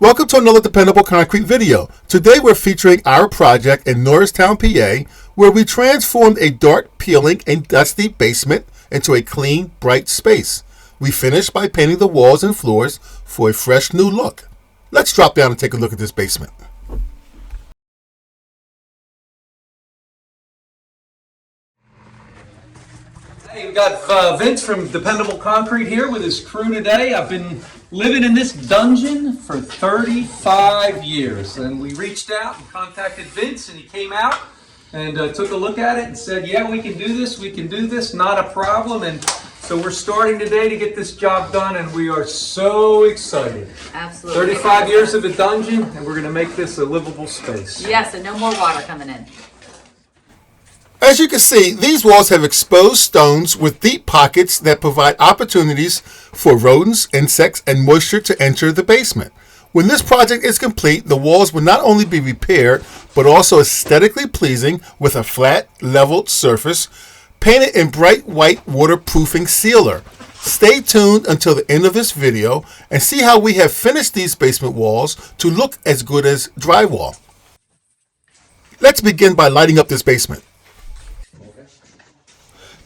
Welcome to another Dependable Concrete video. Today we're featuring our project in Norristown, PA, where we transformed a dark, peeling, and dusty basement into a clean, bright space. We finished by painting the walls and floors for a fresh new look. Let's drop down and take a look at this basement. Hey, we've got Vince from Dependable Concrete here with his crew today. I've been living in this dungeon for 35 years, and we reached out and contacted Vince, and he came out and took a look at it and said, yeah, we can do this, not a problem. And so we're starting today to get this job done, and we are so excited. Absolutely. 35 years of a dungeon, and we're going to make this a livable space. Yes, and no more water coming in. As you can see, these walls have exposed stones with deep pockets that provide opportunities for rodents, insects, and moisture to enter the basement. When this project is complete, the walls will not only be repaired, but also aesthetically pleasing with a flat, leveled surface, painted in bright white waterproofing sealer. Stay tuned until the end of this video and see how we have finished these basement walls to look as good as drywall. Let's begin by lighting up this basement.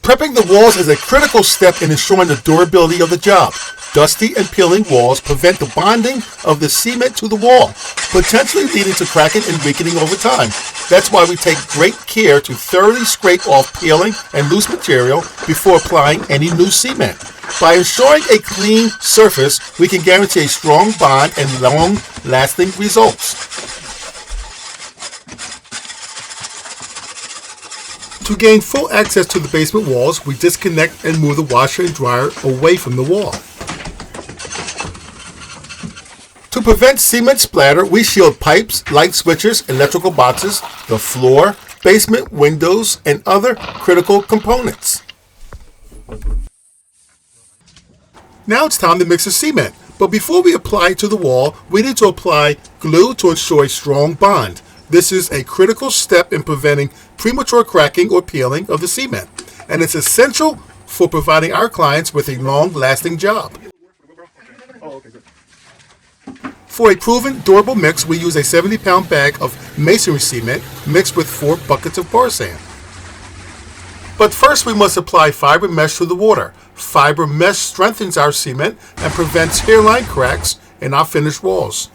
Prepping the walls is a critical step in ensuring the durability of the job. Dusty and peeling walls prevent the bonding of the cement to the wall, potentially leading to cracking and weakening over time. That's why we take great care to thoroughly scrape off peeling and loose material before applying any new cement. By ensuring a clean surface, we can guarantee a strong bond and long-lasting results. To gain full access to the basement walls, we disconnect and move the washer and dryer away from the wall. To prevent cement splatter, we shield pipes, light switches, electrical boxes, the floor, basement windows, and other critical components. Now it's time to mix the cement, but before we apply it to the wall, we need to apply glue to ensure a strong bond. This is a critical step in preventing premature cracking or peeling of the cement, and it's essential for providing our clients with a long-lasting job. For a proven, durable mix, we use a 70-pound bag of masonry cement mixed with 4 buckets of bar sand. But first, we must apply fiber mesh to the water. Fiber mesh strengthens our cement and prevents hairline cracks in our finished walls.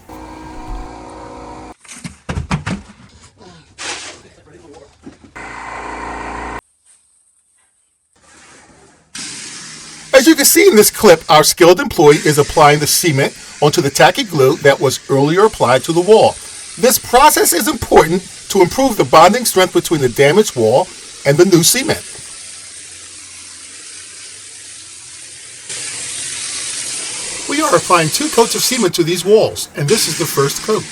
As you can see in this clip, our skilled employee is applying the cement onto the tacky glue that was earlier applied to the wall. This process is important to improve the bonding strength between the damaged wall and the new cement. We are applying 2 coats of cement to these walls, and this is the first coat.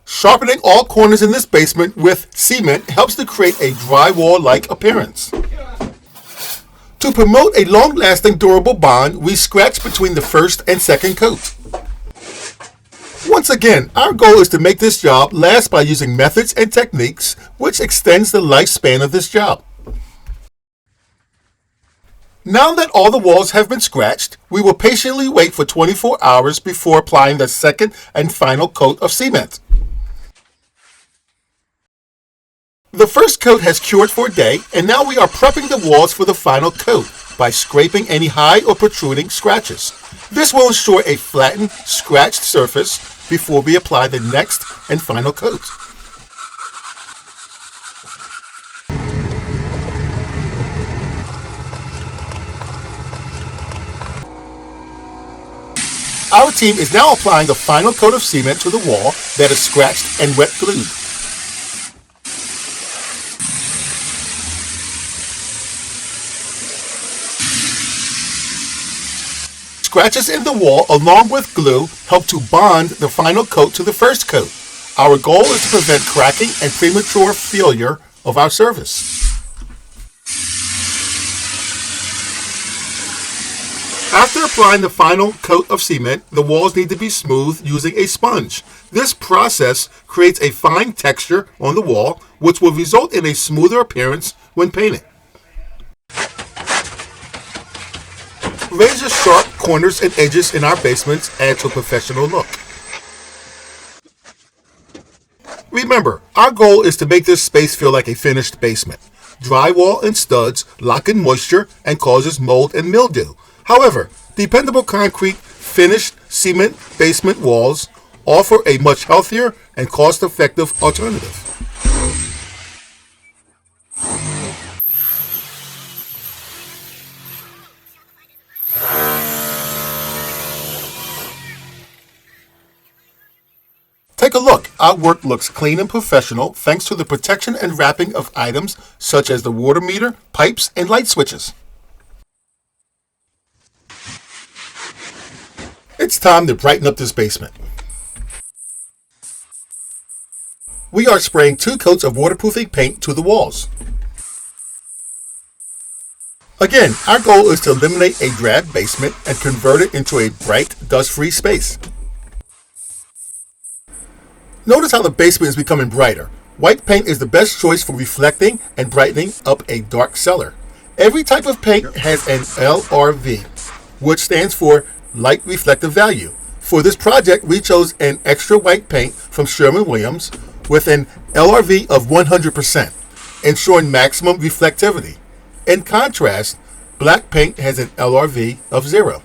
Sharpening all corners in this basement with cement helps to create a drywall-like appearance. To promote a long-lasting, durable bond, we scratch between the first and second coat. Once again, our goal is to make this job last by using methods and techniques which extends the lifespan of this job. Now that all the walls have been scratched, we will patiently wait for 24 hours before applying the second and final coat of cement. The first coat has cured for a day, and now we are prepping the walls for the final coat by scraping any high or protruding scratches. This will ensure a flattened, scratched surface before we apply the next and final coat. Our team is now applying the final coat of cement to the wall that is scratched and wet glued. Scratches in the wall along with glue help to bond the final coat to the first coat. Our goal is to prevent cracking and premature failure of our service. After applying the final coat of cement, the walls need to be smoothed using a sponge. This process creates a fine texture on the wall, which will result in a smoother appearance when painted. razor sharp corners and edges in our basements add to a professional look. Remember, our goal is to make this space feel like a finished basement. Drywall and studs lock in moisture and causes mold and mildew. However, dependable concrete finished cement basement walls offer a much healthier and cost-effective alternative. Take a look. Our work looks clean and professional thanks to the protection and wrapping of items such as the water meter, pipes, and light switches. It's time to brighten up this basement. We are spraying 2 coats of waterproofing paint to the walls. Again, our goal is to eliminate a drab basement and convert it into a bright, dust-free space. Notice how the basement is becoming brighter. White paint is the best choice for reflecting and brightening up a dark cellar. Every type of paint has an LRV, which stands for light reflective value. For this project, we chose an extra white paint from Sherwin-Williams with an LRV of 100%, ensuring maximum reflectivity. In contrast, black paint has an LRV of 0.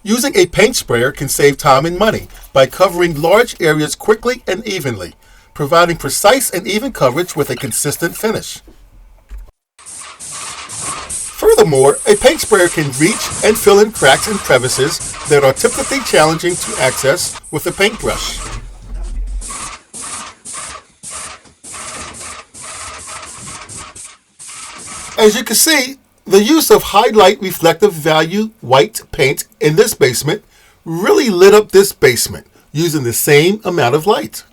Using a paint sprayer can save time and money by covering large areas quickly and evenly, providing precise and even coverage with a consistent finish. Furthermore, a paint sprayer can reach and fill in cracks and crevices that are typically challenging to access with a paintbrush. As you can see, the use of high light reflective value white paint in this basement really lit up this basement using the same amount of light.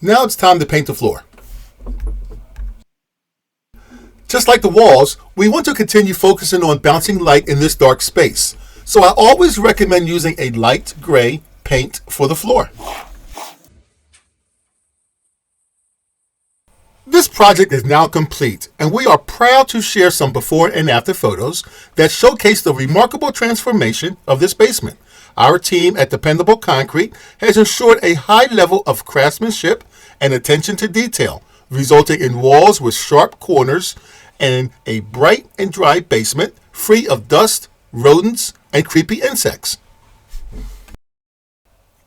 Now it's time to paint the floor. Just like the walls, we want to continue focusing on bouncing light in this dark space. So I always recommend using a light gray paint for the floor. This project is now complete, and we are proud to share some before and after photos that showcase the remarkable transformation of this basement. Our team at Dependable Concrete has ensured a high level of craftsmanship and attention to detail, resulting in walls with sharp corners and a bright and dry basement free of dust, rodents, and creepy insects.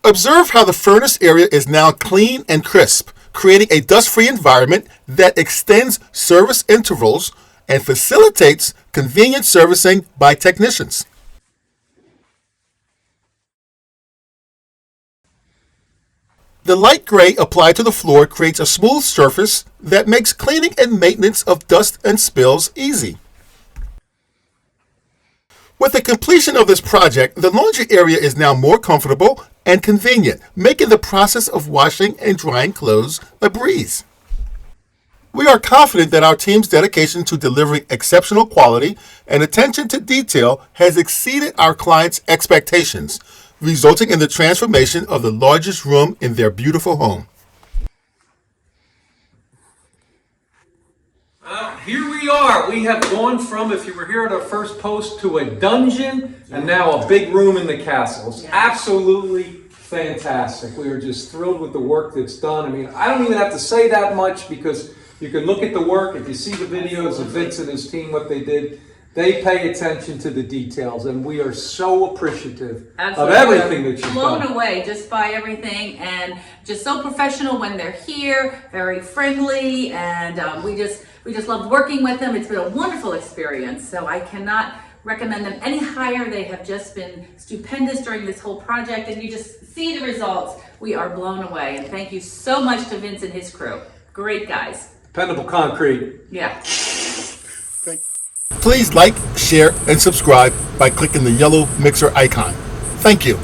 Observe how the furnace area is now clean and crisp, creating a dust-free environment that extends service intervals and facilitates convenient servicing by technicians. The light gray applied to the floor creates a smooth surface that makes cleaning and maintenance of dust and spills easy. With the completion of this project, the laundry area is now more comfortable and convenient, making the process of washing and drying clothes a breeze. We are confident that our team's dedication to delivering exceptional quality and attention to detail has exceeded our clients' expectations, resulting in the transformation of the largest room in their beautiful home. Here we are. We have gone from, if you were here at our first post, to a dungeon and now a big room in the castle. It's absolutely fantastic. We are just thrilled with the work that's done. I mean, I don't even have to say that much because you can look at the work. If you see the videos of Vince and his team, what they did, they pay attention to the details, and we are so appreciative of everything that you've done. Blown away just by everything, and just so professional when they're here, very friendly, and we just loved working with them. It's been a wonderful experience, so I cannot recommend them any higher. They have just been stupendous during this whole project, and you just see the results. We are blown away, and thank you so much to Vince and his crew. Great guys. Dependable Concrete. Yeah. Please like, share, and subscribe by clicking the yellow mixer icon. Thank you.